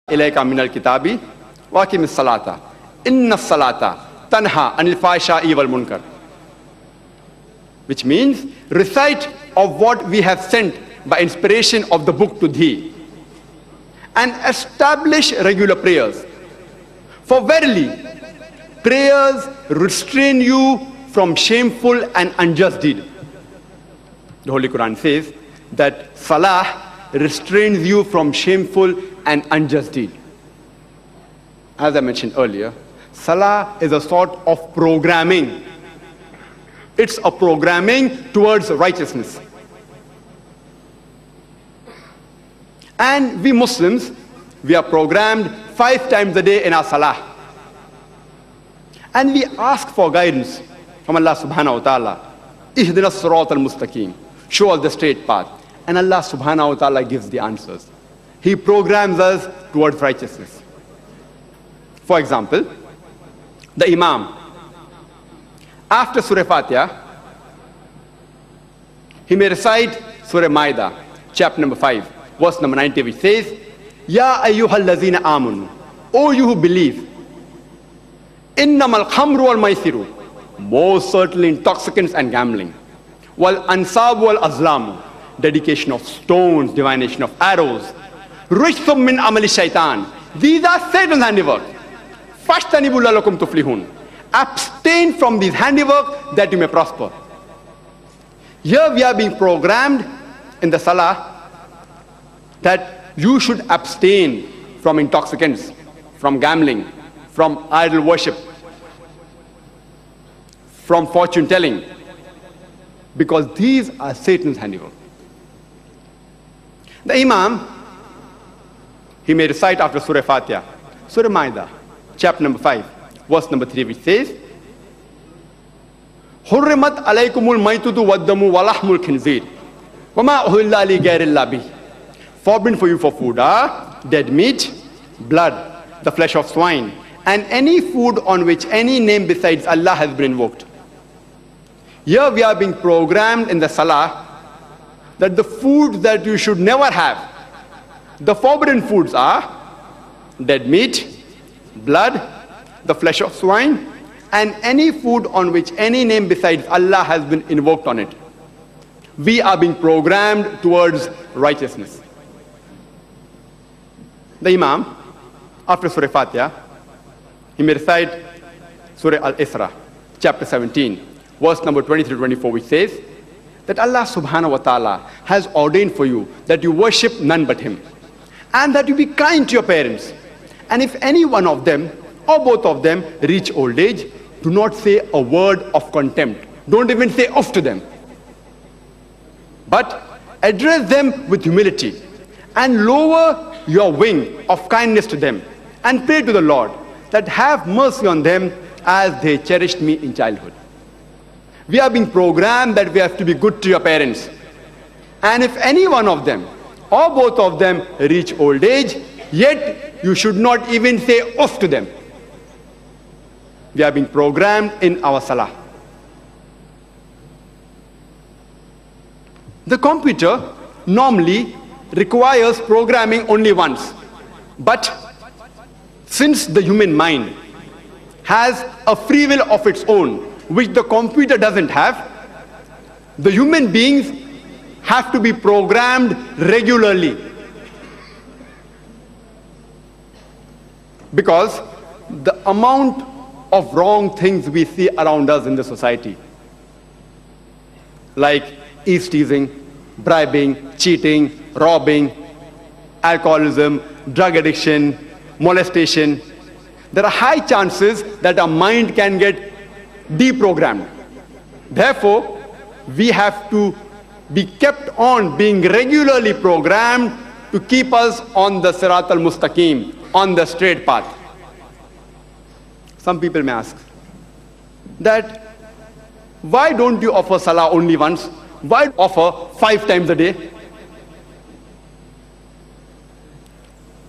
ilayka minal kitabi wa aqimis salata inna salata tanha anil fahsha'i wal munkar, which means recite of what we have sent by inspiration of the book to thee, and establish regular prayers. For verily, prayers restrain you from shameful and unjust deed. The Holy Quran says that Salah restrains you from shameful and unjust deed. As I mentioned earlier, Salah is a sort of programming. It's a programming towards righteousness. And we Muslims, we are programmed 5 times a day in our Salah. And we ask for guidance from Allah subhanahu wa ta'ala. Ihdina as-sirat al-mustaqim. Show us the straight path. And Allah subhanahu wa ta'ala gives the answers. He programs us towards righteousness. For example, the Imam, after Surah Fatiha, he may recite Surah Maida, chapter number 5, verse number 90, which says, Ya ayyuhal lazina amanu, O you who believe, innamal khamru wal maisiru, most certainly intoxicants and gambling, wal ansabu wal azlamu, dedication of stones, divination of arrows, rijthum min amali shaitan, these are Satan's handiwork. Fashtanibu lalakum tuflihun, abstain from these handiwork that you may prosper. Here we are being programmed in the Salah that you should abstain from intoxicants, from gambling, from idol worship, from fortune telling, because these are Satan's handiwork. The Imam, he may recite after Surah Fatiha, Surah Maida, chapter number 5, verse number 3, which says, Hurrimat alaykumul maitutu waddamu walahmul khinzir, wama uhilla li ghayrillah bih. Forbidden for you for food are dead meat, blood, the flesh of swine, and any food on which any name besides Allah has been invoked. Here we are being programmed in the Salah that the foods that you should never have, the forbidden foods are dead meat, blood, the flesh of swine, and any food on which any name besides Allah has been invoked on it. We are being programmed towards righteousness. The Imam, after Surah Fatiha, he may recite Surah Al-Isra, chapter 17, verse number 23-24, which says that Allah subhanahu wa ta'ala has ordained for you that you worship none but Him, and that you be kind to your parents. And if any one of them, or both of them, reach old age, do not say a word of contempt. Don't even say off to them. But address them with humility, and lower your wing of kindness to them, and pray to the Lord that have mercy on them as they cherished me in childhood. We are being programmed that we have to be good to your parents. And if any one of them or both of them reach old age, yet you should not even say off to them. We are being programmed in our Salah. The computer normally requires programming only once. But since the human mind has a free will of its own, which the computer doesn't have, the human beings have to be programmed regularly. Because the amount of wrong things we see around us in the society, like eavesdropping, bribing, cheating, robbing, alcoholism, drug addiction, molestation, there are high chances that our mind can get deprogrammed. Therefore, we have to be kept on being regularly programmed to keep us on the Sirat al-Mustaqim, on the straight path. Some people may ask that, why don't you offer Salah only once? Why offer 5 times a day?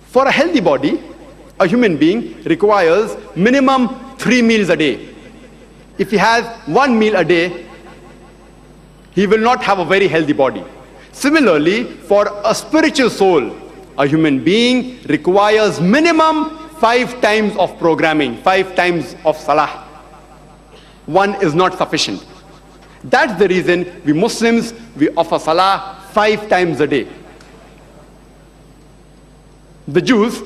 For a healthy body, a human being requires minimum 3 meals a day. If he has 1 meal a day, he will not have a very healthy body. Similarly, for a spiritual soul, A human being requires minimum 5 times of programming, 5 times of salah. One is not sufficient. That's the reason we Muslims, we offer salah 5 times a day. The Jews,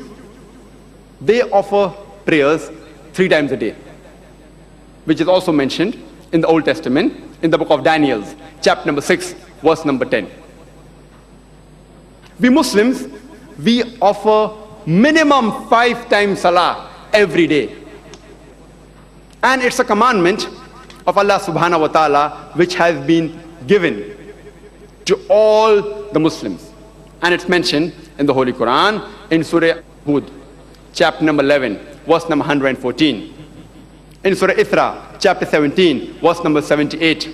they offer prayers 3 times a day, which is also mentioned in the Old Testament, in the book of Daniel, chapter number 6, verse number 10. We Muslims, we offer minimum 5 times salah every day. And it's a commandment of Allah subhanahu wa ta'ala which has been given to all the Muslims. And it's mentioned in the Holy Quran in Surah Hud, chapter number 11, verse number 114. In Surah Isra, chapter 17, verse number 78.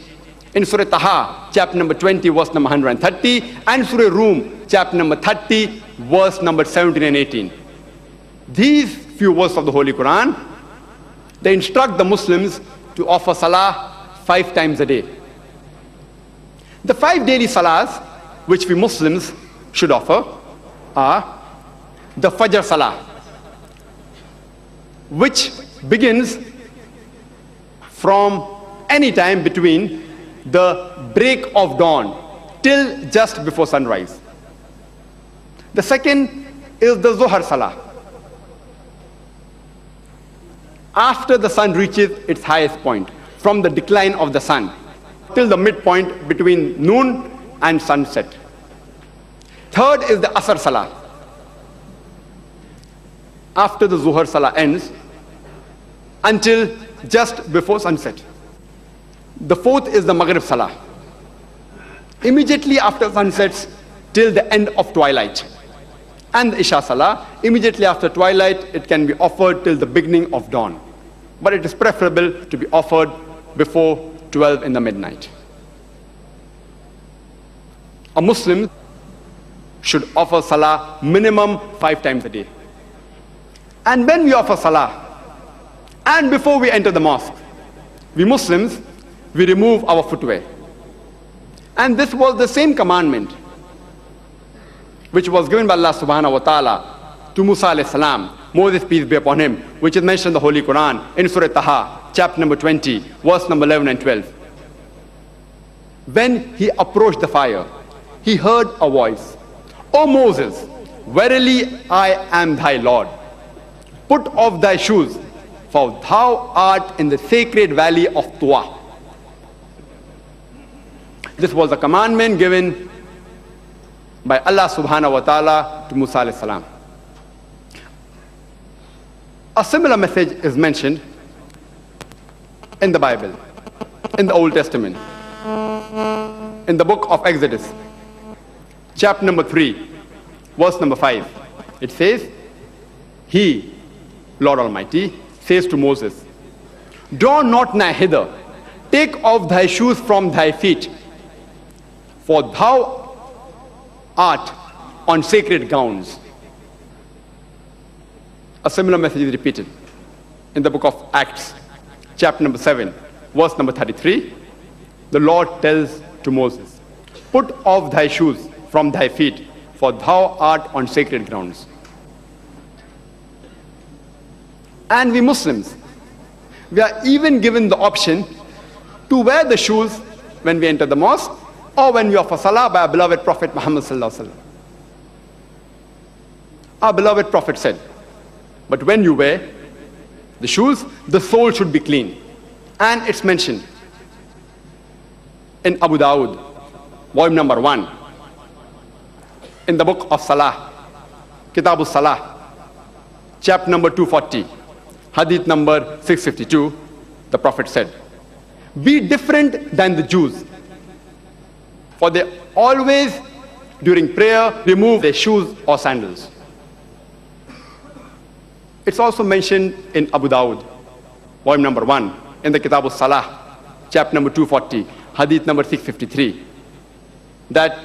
In Surah Taha, chapter number 20, verse number 130. And Surah Rum, chapter number 30, verse number 17 and 18. These few verses of the Holy Quran, they instruct the Muslims to offer salah 5 times a day. The 5 daily salahs which we Muslims should offer are the Fajr Salah, which begins from any time between the break of dawn till just before sunrise. The second is the Zuhr Salah, after the sun reaches its highest point, from the decline of the sun till the midpoint between noon and sunset. Third is the Asr Salah, after the Zuhr Salah ends until just before sunset. The fourth is the Maghrib Salah, immediately after sunsets till the end of twilight. And the Isha Salah, immediately after twilight, it can be offered till the beginning of dawn. But it is preferable to be offered before 12 in the midnight. A Muslim should offer salah minimum 5 times a day. And when we offer salah, and before we enter the mosque, we Muslims, we remove our footwear. And this was the same commandment which was given by Allah subhanahu wa ta'ala to Musa alayhi salam, Moses, peace be upon him, which is mentioned in the Holy Quran in Surah Taha, chapter number 20, verse number 11 and 12. When he approached the fire, he heard a voice, "O Moses, verily I am thy Lord. Put off thy shoes, for thou art in the sacred valley of Tuwa." This was a commandment given by Allah subhanahu wa ta'ala to Musa alayhi salam. A similar message is mentioned in the Bible, in the Old Testament, in the book of Exodus, chapter number 3, verse number 5. It says, "He, Lord Almighty, says to Moses, draw not nigh hither, take off thy shoes from thy feet, for thou art on sacred grounds." A similar message is repeated in the book of Acts, chapter number 7, verse number 33. The Lord tells to Moses, "Put off thy shoes from thy feet, for thou art on sacred grounds." And we Muslims, we are even given the option to wear the shoes when we enter the mosque or when we offer salah by our beloved Prophet Muhammad sallallahu alaihi wasallam. Our beloved Prophet said, "But when you wear the shoes, the sole should be clean." And it's mentioned in Abu Dawud, volume number 1, in the book of Salah, Kitab Salah, chapter number 240, hadith number 652, the Prophet said, "Be different than the Jews, for they always, during prayer, remove their shoes or sandals." It's also mentioned in Abu Dawud, volume number 1, in the Kitab Salah, chapter number 240, hadith number 653, that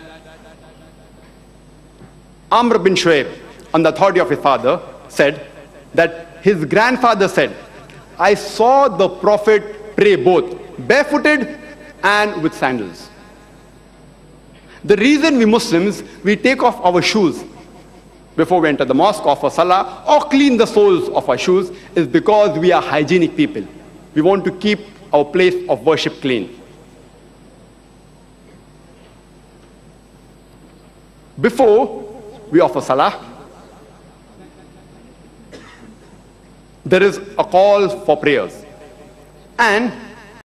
Amr bin Shuaib, on the authority of his father, said that his grandfather said, "I saw the Prophet pray both barefooted and with sandals." The reason we Muslims, we take off our shoes before we enter the mosque, offer salah, or clean the soles of our shoes, is because we are hygienic people. We want to keep our place of worship clean. Before we offer salah, there is a call for prayers. And